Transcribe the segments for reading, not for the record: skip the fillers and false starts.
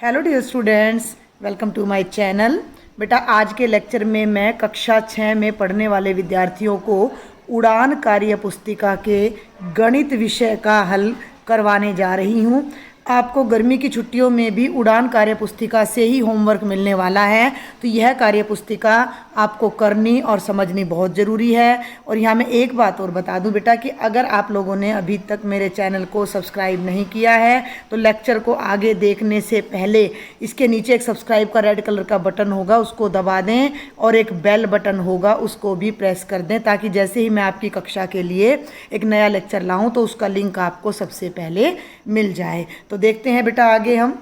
Hello dear students, welcome to my channel. बेटा आज के लेक्चर में मैं कक्षा 6 में पढ़ने वाले विद्यार्थियों को उड़ान कार्य पुस्तिका के गणित विषय का हल करवाने जा रही हूँ। आपको गर्मी की छुट्टियों में भी उड़ान कार्य पुस्तिका से ही होमवर्क मिलने वाला है, तो यह कार्य पुस्तिका आपको करनी और समझनी बहुत ज़रूरी है। और यहाँ मैं एक बात और बता दूं बेटा कि अगर आप लोगों ने अभी तक मेरे चैनल को सब्सक्राइब नहीं किया है तो लेक्चर को आगे देखने से पहले इसके नीचे एक सब्सक्राइब का रेड कलर का बटन होगा, उसको दबा दें, और एक बेल बटन होगा उसको भी प्रेस कर दें, ताकि जैसे ही मैं आपकी कक्षा के लिए एक नया लेक्चर लाऊं तो उसका लिंक आपको सबसे पहले मिल जाए। तो देखते हैं बेटा आगे हम।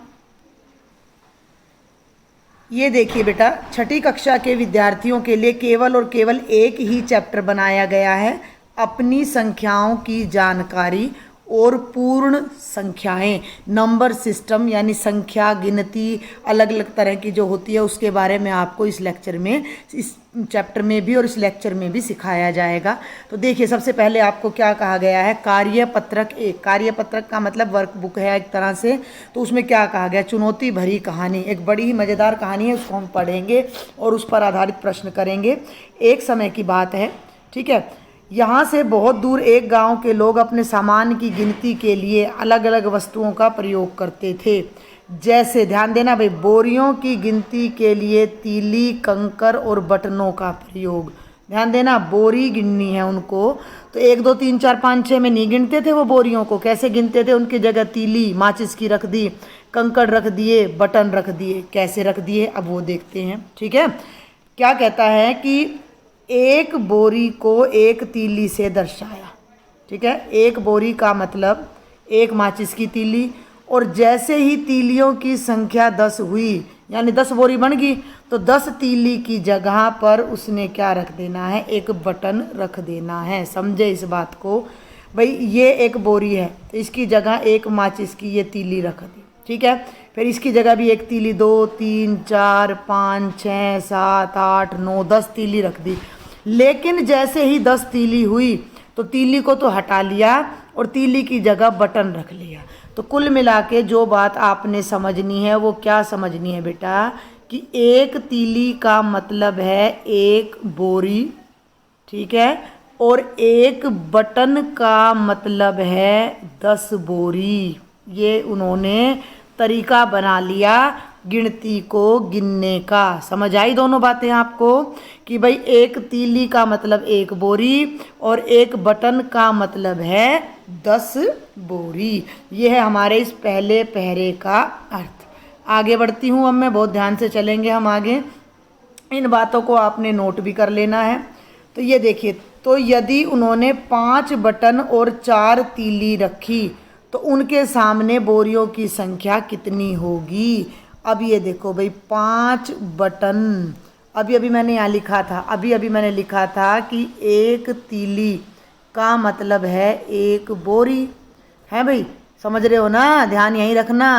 ये देखिए बेटा, छठी कक्षा के विद्यार्थियों के लिए केवल और केवल एक ही चैप्टर बनाया गया है, अपनी संख्याओं की जानकारी और पूर्ण संख्याएं। नंबर सिस्टम यानी संख्या गिनती अलग अलग तरह की जो होती है उसके बारे में आपको इस लेक्चर में, इस चैप्टर में भी और इस लेक्चर में भी सिखाया जाएगा। तो देखिए सबसे पहले आपको क्या कहा गया है, कार्यपत्रक एक। कार्यपत्रक का मतलब वर्कबुक है एक तरह से। तो उसमें क्या कहा गया, चुनौती भरी कहानी, एक बड़ी ही मज़ेदार कहानी है, उसको हम पढ़ेंगे और उस पर आधारित प्रश्न करेंगे। एक समय की बात है, ठीक है। यहाँ से बहुत दूर एक गांव के लोग अपने सामान की गिनती के लिए अलग अलग वस्तुओं का प्रयोग करते थे। जैसे, ध्यान देना भाई, बोरियों की गिनती के लिए तीली, कंकर और बटनों का प्रयोग। ध्यान देना, बोरी गिननी है उनको, तो 1 2 3 4 5 6 में नहीं गिनते थे वो बोरियों को। कैसे गिनते थे, उनकी जगह तीली माचिस की रख दी, कंकड़ रख दिए, बटन रख दिए। कैसे रख दिए अब वो देखते हैं, ठीक है। क्या कहता है कि एक बोरी को एक तीली से दर्शाया, ठीक है। एक बोरी का मतलब एक माचिस की तीली, और जैसे ही तीलियों की संख्या 10 हुई यानी 10 बोरी बन गई, तो 10 तीली की जगह पर उसने क्या रख देना है, एक बटन रख देना है। समझे इस बात को भाई, ये एक बोरी है तो इसकी जगह एक माचिस की ये तीली रख दी, ठीक है। फिर इसकी जगह भी एक तीली, 2 3 4 5 6 7 8 9 10 तीली रख दी। लेकिन जैसे ही 10 तीली हुई तो तीली को तो हटा लिया और तीली की जगह बटन रख लिया। तो कुल मिला के जो बात आपने समझनी है वो क्या समझनी है बेटा, कि एक तीली का मतलब है एक बोरी, ठीक है, और एक बटन का मतलब है 10 बोरी। ये उन्होंने तरीका बना लिया गिनती को गिनने का। समझ आई दोनों बातें आपको, कि भाई एक तीली का मतलब एक बोरी और एक बटन का मतलब है 10 बोरी। ये है हमारे इस पहले पहरे का अर्थ। आगे बढ़ती हूँ अब मैं, बहुत ध्यान से चलेंगे हम आगे। इन बातों को आपने नोट भी कर लेना है। तो ये देखिए, तो यदि उन्होंने 5 बटन और 4 तीली रखी तो उनके सामने बोरियों की संख्या कितनी होगी। अब ये देखो भाई, 5 बटन, अभी अभी मैंने यहाँ लिखा था, अभी मैंने लिखा था कि एक तीली का मतलब है एक बोरी, है भाई, समझ रहे हो ना, ध्यान यहीं रखना।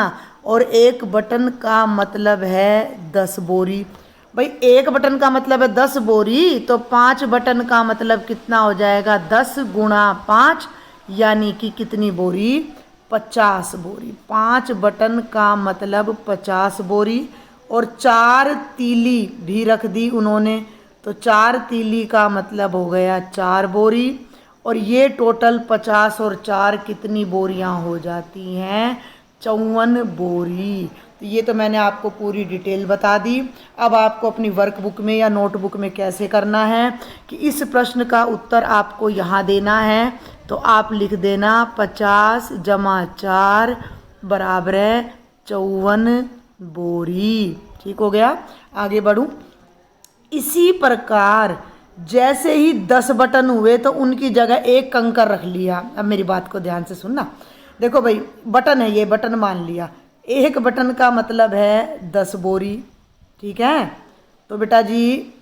और एक बटन का मतलब है 10 बोरी। भाई एक बटन का मतलब है 10 बोरी, तो 5 बटन का मतलब कितना हो जाएगा, 10 गुणा 5, यानी कि कितनी बोरी, 50 बोरी। 5 बटन का मतलब 50 बोरी, और 4 तीली भी रख दी उन्होंने, तो 4 तीली का मतलब हो गया 4 बोरी। और ये टोटल 50 और 4 कितनी बोरियां हो जाती हैं, 54 बोरी। तो ये तो मैंने आपको पूरी डिटेल बता दी। अब आपको अपनी वर्कबुक में या नोटबुक में कैसे करना है कि इस प्रश्न का उत्तर आपको यहाँ देना है। तो आप लिख देना 50 + 4 बराबर है 54 बोरी। ठीक हो गया, आगे बढ़ूँ। इसी प्रकार जैसे ही 10 बटन हुए तो उनकी जगह एक कंकर रख लिया। अब मेरी बात को ध्यान से सुनना। देखो भाई, बटन है, ये बटन मान लिया, एक बटन का मतलब है 10 बोरी, ठीक है। तो बेटा जी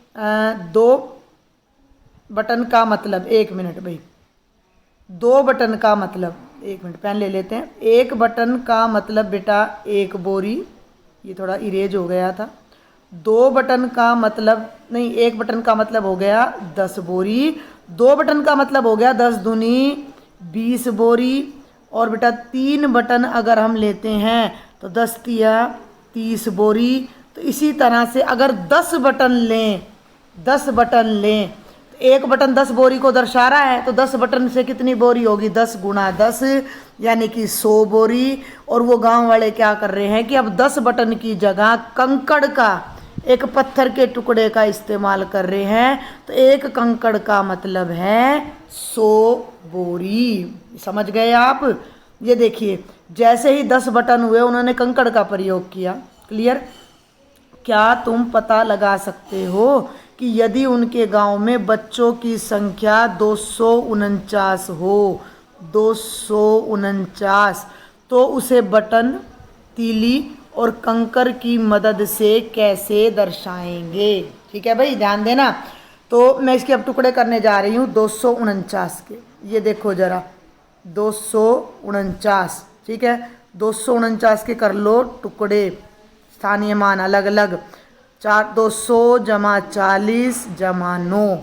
2 बटन का मतलब, 1 मिनट भाई, 2 बटन का मतलब, 1 मिनट पेन ले लेते हैं। 1 बटन का मतलब बेटा 1 बोरी, ये थोड़ा इरेज हो गया था। 2 बटन का मतलब नहीं, 1 बटन का मतलब हो गया 10 बोरी। 2 बटन का मतलब हो गया 10 दूनी 20 बोरी। और बेटा 3 बटन अगर हम लेते हैं तो 10 तिया 30 बोरी। तो इसी तरह से अगर 10 बटन लें, 10 बटन लें, तो एक बटन 10 बोरी को दर्शा रहा है, तो 10 बटन से कितनी बोरी होगी, 10 गुणा 10 यानी कि 100 बोरी। और वो गांव वाले क्या कर रहे हैं कि अब 10 बटन की जगह कंकड़ का, एक पत्थर के टुकड़े का इस्तेमाल कर रहे हैं। तो एक कंकड़ का मतलब है 100 बोरी। समझ गए आप? ये देखिए, जैसे ही 10 बटन हुए उन्होंने कंकड़ का प्रयोग किया। क्लियर? क्या तुम पता लगा सकते हो कि यदि उनके गांव में बच्चों की संख्या 249 हो, 249, तो उसे बटन, तीली और कंकर की मदद से कैसे दर्शाएंगे? ठीक है भाई, ध्यान देना। तो मैं इसके अब टुकड़े करने जा रही हूँ 249 के। ये देखो जरा, 249, ठीक है, 249 के कर लो टुकड़े, स्थानीय मान अलग अलग। 200 जमा 40 जमा 9,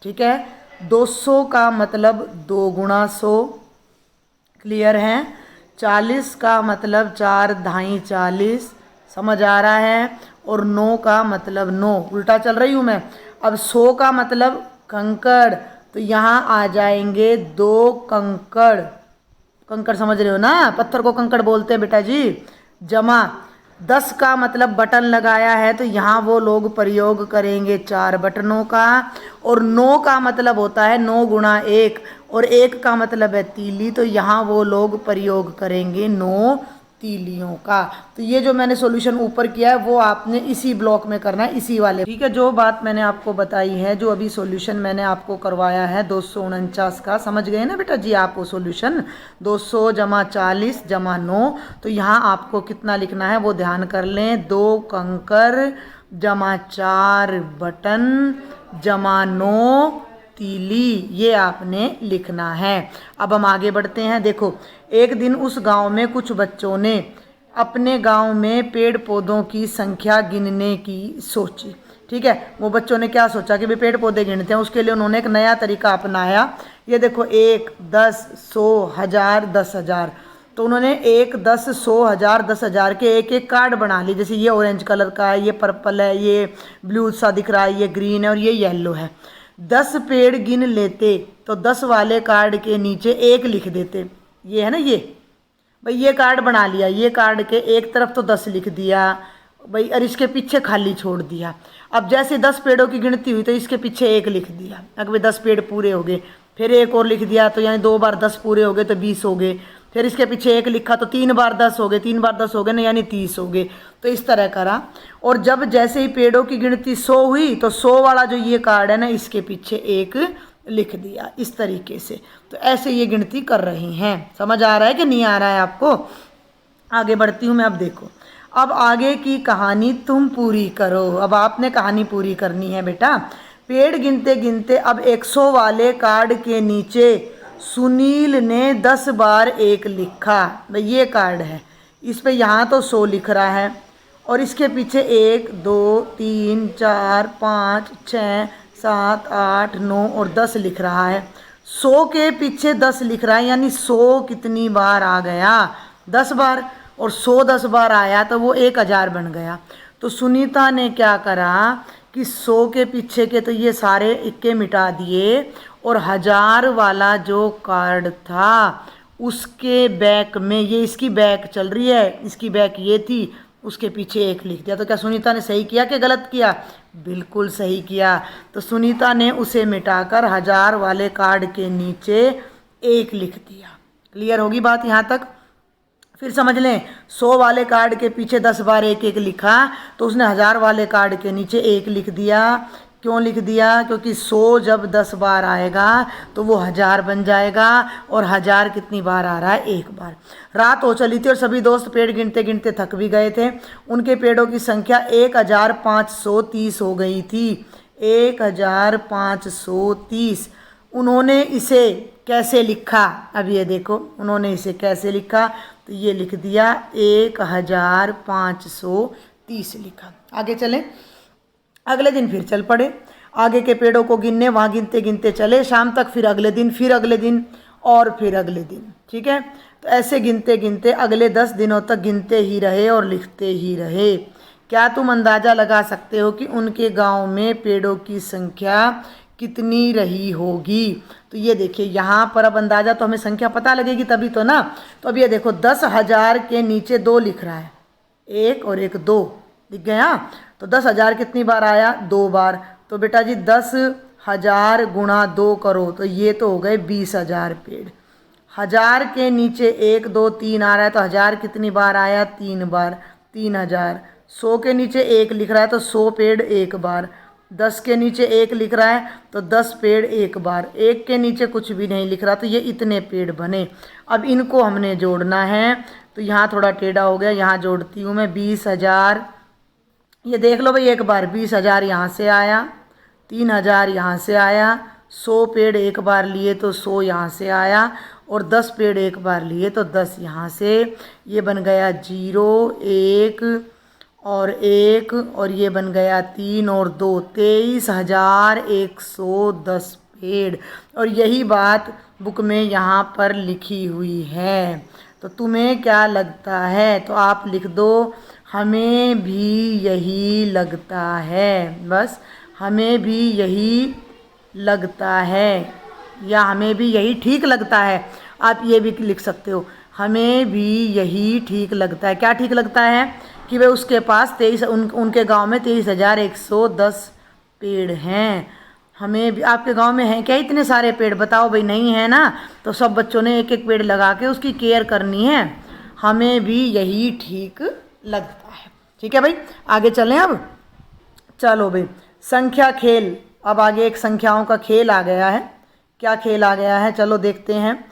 ठीक है। 200 का मतलब 2 गुणा 100, क्लियर है। 40 का मतलब 4 ढाई 40, समझ आ रहा है। और 9 का मतलब 9, उल्टा चल रही हूँ मैं। अब 100 का मतलब कंकड़, तो यहाँ आ जाएंगे 2 कंकड़। कंकड़ समझ रहे हो ना, पत्थर को कंकड़ बोलते हैं बेटा जी। जमा 10 का मतलब बटन लगाया है, तो यहाँ वो लोग प्रयोग करेंगे 4 बटनों का। और 9 का मतलब होता है 9 गुणा 1, और 1 का मतलब है तीली, तो यहाँ वो लोग प्रयोग करेंगे 9 तीलियों का। तो ये जो मैंने सॉल्यूशन ऊपर किया है वो आपने इसी ब्लॉक में करना है, इसी वाले, ठीक है। जो बात मैंने आपको बताई है, जो अभी सॉल्यूशन मैंने आपको करवाया है 249 का, समझ गए ना बेटा जी आप वो सॉल्यूशन? 200 जमा 40 जमा 9, तो यहाँ आपको कितना लिखना है वो ध्यान कर लें। 2 कंकर जमा 4 बटन जमा 9 तीली, ये आपने लिखना है। अब हम आगे बढ़ते हैं। देखो, एक दिन उस गांव में कुछ बच्चों ने अपने गांव में पेड़ पौधों की संख्या गिनने की सोची। ठीक है, वो बच्चों ने क्या सोचा कि भाई पेड़ पौधे गिनते हैं। उसके लिए उन्होंने एक नया तरीका अपनाया। ये देखो, 1, 10, 100, 1000, 10,000। तो उन्होंने 1, 10, 100, 1000, 10,000 के एक एक कार्ड बना लिए। जैसे ये ऑरेंज कलर का है, ये पर्पल है, ये ब्लू सा दिख रहा है, ये ग्रीन है और ये येलो है। 10 पेड़ गिन लेते तो 10 वाले कार्ड के नीचे 1 लिख देते। ये है ना, ये भाई ये कार्ड बना लिया, ये कार्ड के एक तरफ तो 10 लिख दिया भाई, और इसके पीछे खाली छोड़ दिया। अब जैसे 10 पेड़ों की गिनती हुई तो इसके पीछे 1 लिख दिया। अगर भाई 10 पेड़ पूरे हो गए, फिर 1 और लिख दिया, तो यानी 2 बार 10 पूरे हो गए तो 20 हो गए। फिर इसके पीछे 1 लिखा तो 3 बार 10 हो गए, 3 बार 10 हो गए ना, यानी 30 हो गए। तो इस तरह करा। और जब जैसे ही पेड़ों की गिनती 100 हुई तो 100 वाला जो ये कार्ड है ना, इसके पीछे 1 लिख दिया, इस तरीके से। तो ऐसे ये गिनती कर रही हैं। समझ आ रहा है कि नहीं आ रहा है आपको? आगे बढ़ती हूँ मैं। अब देखो, अब आगे की कहानी तुम पूरी करो। अब आपने कहानी पूरी करनी है बेटा। पेड़ गिनते गिनते अब 100 वाले कार्ड के नीचे सुनील ने 10 बार 1 लिखा। भाई ये कार्ड है, इस पे यहाँ तो 100 लिख रहा है, और इसके पीछे 1, 2, 3, 4, 5, 6, 7, 8, 9 और 10 लिख रहा है। 100 के पीछे 10 लिख रहा है, यानी 100 कितनी बार आ गया? 10 बार। और 100 10 बार आया तो वो 1000 बन गया। तो सुनीता ने क्या करा कि 100 के पीछे के तो ये सारे इक्के मिटा दिए, और 1000 वाला जो कार्ड था उसके बैक में, ये इसकी बैक चल रही है, इसकी बैक ये थी, उसके पीछे 1 लिख दिया। तो क्या सुनीता ने सही किया कि गलत किया? बिल्कुल सही किया। तो सुनीता ने उसे मिटाकर 1000 वाले कार्ड के नीचे 1 लिख दिया। क्लियर होगी बात यहाँ तक? फिर समझ लें, 100 वाले कार्ड के पीछे 10 बार 1 1 लिखा, तो उसने 1000 वाले कार्ड के नीचे 1 लिख दिया। क्यों लिख दिया? क्योंकि 100 जब 10 बार आएगा तो वो 1000 बन जाएगा, और 1000 कितनी बार आ रहा है? 1 बार। रात हो चली थी और सभी दोस्त पेड़ गिनते गिनते थक भी गए थे। उनके पेड़ों की संख्या 1530 हो गई थी। 1530। उन्होंने इसे कैसे लिखा? अब ये देखो, उन्होंने इसे कैसे लिखा? तो ये लिख दिया 1530 लिखा। आगे चलें। अगले दिन फिर चल पड़े आगे के पेड़ों को गिनने। वहाँ गिनते गिनते चले शाम तक, फिर अगले दिन, फिर अगले दिन और फिर अगले दिन। ठीक है, तो ऐसे गिनते गिनते अगले 10 दिनों तक गिनते ही रहे और लिखते ही रहे। क्या तुम अंदाज़ा लगा सकते हो कि उनके गांव में पेड़ों की संख्या कितनी रही होगी? तो ये देखिए यहाँ पर अब अंदाज़ा तो हमें संख्या पता लगेगी तभी तो ना। तो अब ये देखो 10,000 के नीचे 2 लिख रहा है, 1 और 1 2 लिख गया। तो 10,000 कितनी बार आया? 2 बार। तो बेटा जी 10,000 गुणा 2 करो तो ये तो हो गए 20,000 पेड़। 1000 के नीचे 1 2 3 आ रहा है तो 1000 कितनी बार आया? 3 बार, 3000। 100 के नीचे 1 लिख रहा है तो 100 पेड़ 1 बार। 10 के नीचे 1 लिख रहा है तो 10 पेड़ 1 बार। 1 के नीचे कुछ भी नहीं लिख रहा तो ये इतने पेड़ बने। अब इनको हमने जोड़ना है तो यहाँ थोड़ा टेढ़ा हो गया, यहाँ जोड़ती हूँ मैं 20,000। ये देख लो भाई एक बार 20,000 यहाँ से आया, 3,000 यहाँ से आया, 100 पेड़ एक बार लिए तो 100 यहाँ से आया और 10 पेड़ एक बार लिए तो 10 यहाँ से। ये बन गया 0 1 और 1 और ये बन गया 3 और 2, 23,110 पेड़। और यही बात बुक में यहाँ पर लिखी हुई है। तो तुम्हें क्या लगता है? तो आप लिख दो हमें भी यही लगता है। बस हमें भी यही लगता है या हमें भी यही ठीक लगता है। आप ये भी लिख सकते हो हमें भी यही ठीक लगता है। क्या ठीक लगता है? कि वे उसके पास उनके गांव में 23,110 पेड़ हैं। हमें भी आपके गांव में हैं क्या इतने सारे पेड़? बताओ भाई। नहीं है ना? तो सब बच्चों ने एक एक पेड़ लगा के उसकी केयर करनी है। हमें भी यही ठीक लगता है। ठीक है भाई, आगे चलें अब। चलो भाई, संख्या खेल। अब आगे एक संख्याओं का खेल आ गया है। क्या खेल आ गया है? चलो देखते हैं।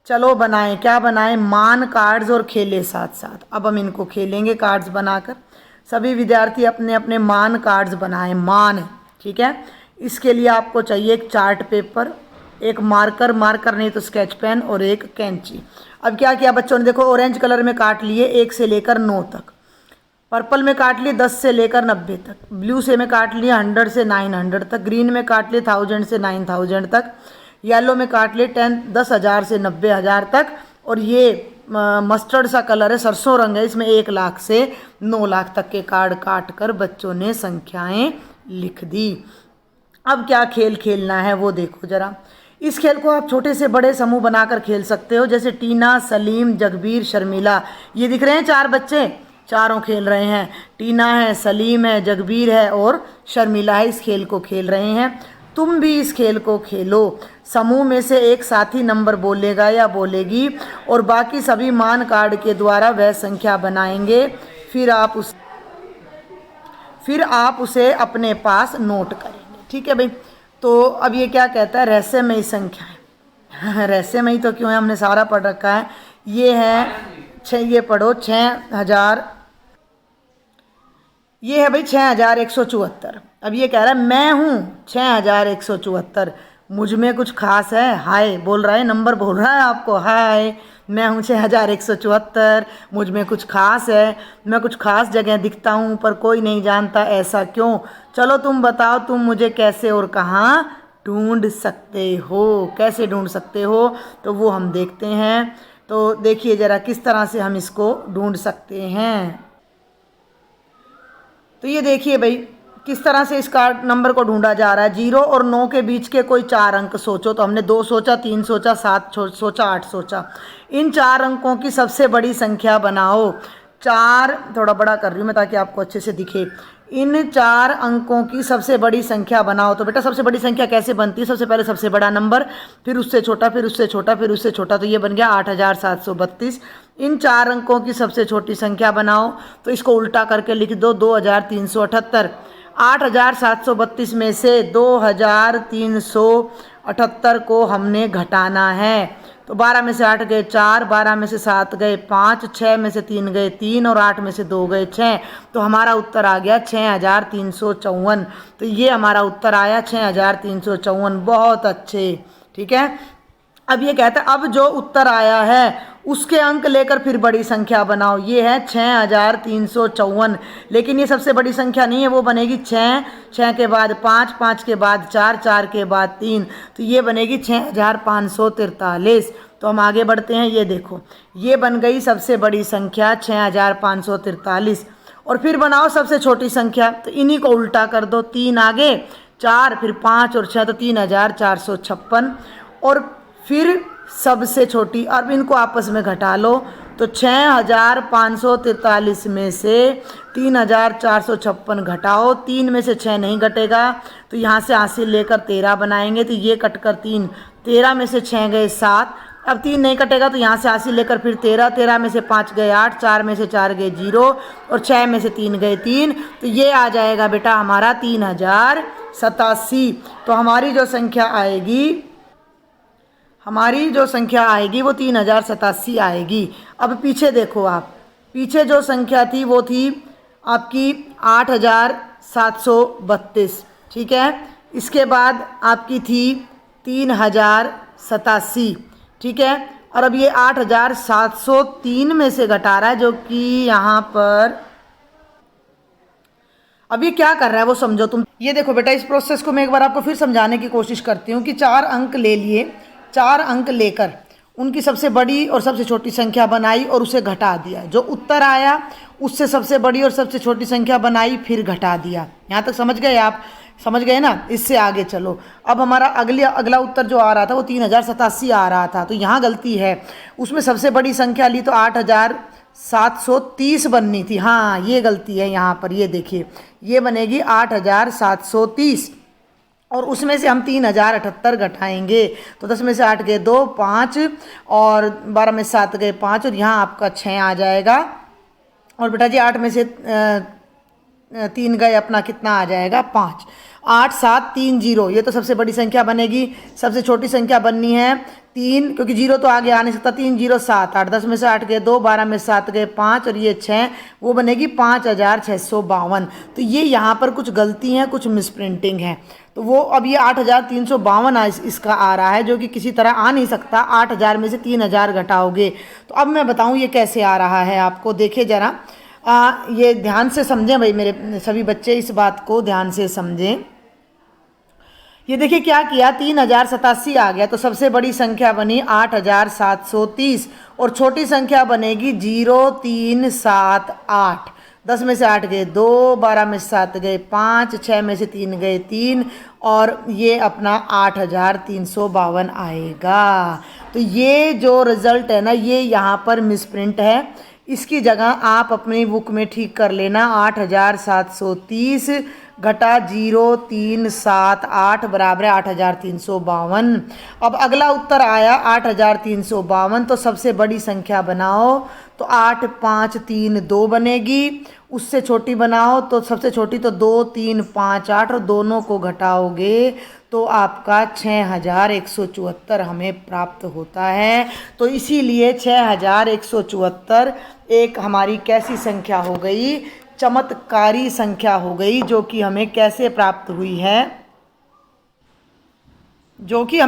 चलो बनाएं। क्या बनाएं? मान कार्ड्स और खेले साथ साथ। अब हम इनको खेलेंगे कार्ड्स बनाकर। सभी विद्यार्थी अपने अपने मान कार्ड्स बनाएं। मान, ठीक है। इसके लिए आपको चाहिए एक चार्ट पेपर, एक मार्कर नहीं तो स्केच पेन और एक कैंची। अब क्या किया बच्चों ने? देखो ऑरेंज कलर में काट लिए 1 से लेकर 9 तक, पर्पल में काट लिए 10 से लेकर 90 तक, ब्लू से में काट लिया 100 से 900 तक, ग्रीन में काट लिए 1000 से 9000 तक, येलो में काट लिए 10,000 से 90,000 तक, और ये मस्टर्ड सा कलर है, सरसों रंग है, इसमें 1 लाख से 9 लाख तक के कार्ड काट कर बच्चों ने संख्याएं लिख दी। अब क्या खेल खेलना है वो देखो जरा। इस खेल को आप छोटे से बड़े समूह बनाकर खेल सकते हो। जैसे टीना, सलीम, जगबीर, शर्मिला, ये दिख रहे हैं 4 बच्चे, चारों खेल रहे हैं। टीना है, सलीम है, जगबीर है और शर्मिला है, इस खेल को खेल रहे हैं। तुम भी इस खेल को खेलो। समूह में से एक साथी नंबर बोलेगा या बोलेगी और बाकी सभी मान कार्ड के द्वारा वह संख्या बनाएंगे। फिर आप उसे अपने पास नोट करेंगे। ठीक है भाई। तो अब ये क्या कहता है? रहस्यमयी संख्या है। रहस्यमयी तो क्यों है? हमने सारा पढ़ रखा है। ये है 6, ये पढ़ो 6000, ये है भाई 6174। अब ये कह रहा है मैं हूँ 6174, मुझ में कुछ खास है? हाय बोल रहा है, नंबर बोल रहा है आपको। हाय, मैं हूँ 6174, मुझ में कुछ खास है, मैं कुछ खास जगह दिखता हूँ पर कोई नहीं जानता, ऐसा क्यों? चलो तुम बताओ, तुम मुझे कैसे और कहाँ ढूंढ सकते हो? कैसे ढूंढ सकते हो तो वो हम देखते हैं। तो देखिए ज़रा किस तरह से हम इसको ढूंढ सकते हैं। तो ये देखिए भाई किस तरह से इस कार्ड नंबर को ढूंढा जा रहा है। 0 और 9 के बीच के कोई 4 अंक सोचो। तो हमने 2 सोचा, 3 सोचा, 7 सोचा, 8 सोचा। इन 4 अंकों की सबसे बड़ी संख्या बनाओ। 4 थोड़ा बड़ा कर रही हूँ मैं ताकि आपको अच्छे से दिखे। इन 4 अंकों की सबसे बड़ी संख्या बनाओ। तो बेटा सबसे बड़ी संख्या कैसे बनती है? सबसे पहले सबसे बड़ा नंबर, फिर उससे छोटा, फिर उससे छोटा, फिर उससे छोटा। तो ये बन गया 8732। इन 4 अंकों की सबसे छोटी संख्या बनाओ। तो इसको उल्टा करके लिख दो 2378। 8732 में से 2378 को हमने घटाना है। तो 12 में से 8 गए 4, 12 में से 7 गए 5, 6 में से 3 गए 3 और 8 में से 2 गए 6। तो हमारा उत्तर आ गया 6354। तो ये हमारा उत्तर आया 6354। बहुत अच्छे। ठीक है। अब ये कहता है अब जो उत्तर आया है उसके अंक लेकर फिर बड़ी संख्या बनाओ। ये है 6354, लेकिन ये सबसे बड़ी संख्या नहीं है, वो बनेगी 6, 6 के बाद 5, 5 के बाद 4, 4 के बाद 3, तो ये बनेगी 6543। तो हम आगे बढ़ते हैं। ये देखो, ये बन गई सबसे बड़ी संख्या 6543। और फिर बनाओ सबसे छोटी संख्या, तो इन्हीं को उल्टा कर दो, 3 आगे, 4, फिर 5 और 6, तो 3456। और फिर सबसे छोटी, अब इनको आपस में घटा लो, तो 6543 में से 3456 घटाओ, 3 में से 6 नहीं घटेगा, तो यहाँ से हासिल लेकर 13 बनाएंगे, तो ये कटकर 3, 13 में से 6 गए 7, अब 3 नहीं कटेगा, तो यहाँ से हासिल लेकर फिर 13, 13 में से 5 गए 8, 4 में से 4 गए 0 और 6 में से 3 गए 3, तो ये आ जाएगा बेटा हमारा 3087। तो हमारी जो संख्या आएगी वो 3087 आएगी। अब पीछे देखो आप, पीछे जो संख्या थी वो थी आपकी 8732, ठीक है। इसके बाद आपकी थी 3087, ठीक है। और अब ये 8703 में से घटा रहा है, जो कि यहाँ पर अब ये क्या कर रहा है वो समझो तुम। ये देखो बेटा, इस प्रोसेस को मैं एक बार आपको फिर समझाने की कोशिश करती हूँ कि 4 अंक ले लिए, 4 अंक लेकर उनकी सबसे बड़ी और सबसे छोटी संख्या बनाई और उसे घटा दिया, जो उत्तर आया उससे सबसे बड़ी और सबसे छोटी संख्या बनाई फिर घटा दिया। यहाँ तक समझ गए आप? समझ गए ना? इससे आगे चलो। अब हमारा अगला उत्तर जो आ रहा था वो 3087 आ रहा था, तो यहाँ गलती है, उसमें सबसे बड़ी संख्या ली तो 8730 बननी थी। हाँ, ये गलती है यहाँ पर, ये देखिए, ये बनेगी 8730 और उसमें से हम 3078 घटाएंगे, तो 10 में से 8 गए 2, 5 और 12 में 7 गए 5 और यहाँ आपका 6 आ जाएगा। और बेटा जी 8 में से 3 गए, अपना कितना आ जाएगा 5, 8730। ये तो सबसे बड़ी संख्या बनेगी। सबसे छोटी संख्या बननी है 3, क्योंकि 0 तो आगे आ नहीं सकता, 3 0 7 8, 10 में से 8 गए 2, 12 में 7 गए 5 और ये 6, वो बनेगी 5652। तो ये यहाँ पर कुछ गलती है, कुछ मिसप्रिंटिंग है, तो वो अब ये 8352 इसका आ रहा है, जो कि किसी तरह आ नहीं सकता। 8000 में से 3000 घटाओगे, तो अब मैं बताऊँ ये कैसे आ रहा है आपको, देखिए ज़रा। ये ध्यान से समझें भाई, मेरे सभी बच्चे इस बात को ध्यान से समझें। ये देखिए क्या किया, 3087 आ गया, तो सबसे बड़ी संख्या बनी 8730 और छोटी संख्या बनेगी 0378। 10 में से 8 गए 2, 12 में से 7 गए 5, 6 में से 3 गए 3 और ये अपना 8352 आएगा। तो ये जो रिजल्ट है ना, ये यहाँ पर मिसप्रिंट है, इसकी जगह आप अपनी बुक में ठीक कर लेना। 8730 घटा 0378 बराबर 8352। अब अगला उत्तर आया 8352, तो सबसे बड़ी संख्या बनाओ, तो 8532 बनेगी। उससे छोटी बनाओ तो सबसे छोटी तो 2358 और दोनों को घटाओगे तो आपका 6174 हमें प्राप्त होता है। तो इसीलिए 6174 एक हमारी कैसी संख्या हो गई, चमत्कारी संख्या हो गई, जो कि हमें कैसे प्राप्त हुई है, कि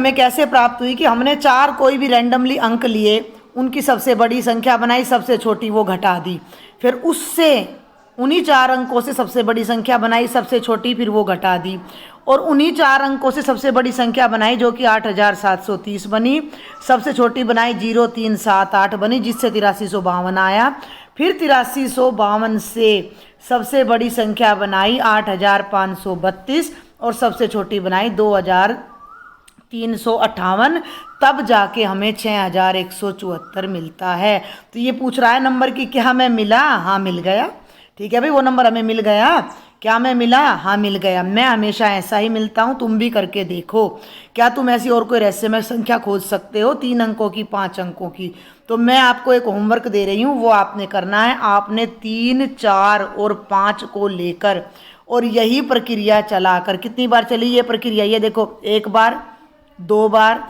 हमने 4 कोई भी रैंडमली अंक लिए, उनकी सबसे बड़ी संख्या बनाई, सबसे छोटी वो घटा दी, फिर उससे उन्हीं 4 अंकों से सबसे बड़ी संख्या बनाई, सबसे छोटी फिर वो घटा दी, और उन्हीं 4 अंकों से सबसे बड़ी संख्या बनाई जो कि 8730 बनी, सबसे छोटी बनाई 0378 बनी, जिससे 8352 आया। फिर 8352 से सबसे बड़ी संख्या बनाई 8532 और सबसे छोटी बनाई 2358, तब जाके हमें 6174 मिलता है। तो ये पूछ रहा है नंबर की क्या हमें मिला? हाँ मिल गया, ठीक है भाई, वो नंबर हमें मिल गया। क्या हमें मिला? हाँ मिल गया। मैं हमेशा ऐसा ही मिलता हूँ, तुम भी करके देखो। क्या तुम ऐसी और कोई रहस्यमय संख्या खोज सकते हो 3 अंकों की, 5 अंकों की? तो मैं आपको एक होमवर्क दे रही हूँ, वो आपने करना है। आपने 3, 4 और 5 को लेकर और यही प्रक्रिया चलाकर, कितनी बार चली ये प्रक्रिया? ये देखो, 1 बार, 2 बार,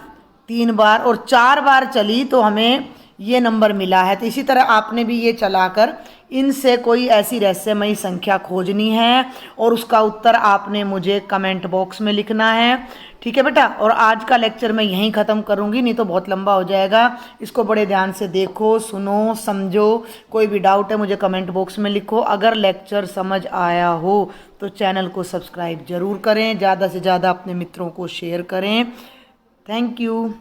3 बार और 4 बार चली तो हमें ये नंबर मिला है। तो इसी तरह आपने भी ये चलाकर इनसे कोई ऐसी रहस्यमयी संख्या खोजनी है और उसका उत्तर आपने मुझे कमेंट बॉक्स में लिखना है, ठीक है बेटा, और आज का लेक्चर मैं यहीं ख़त्म करूँगी, नहीं तो बहुत लंबा हो जाएगा। इसको बड़े ध्यान से देखो, सुनो, समझो। कोई भी डाउट है मुझे कमेंट बॉक्स में लिखो। अगर लेक्चर समझ आया हो तो चैनल को सब्सक्राइब ज़रूर करें, ज़्यादा से ज़्यादा अपने मित्रों को शेयर करें। Thank you.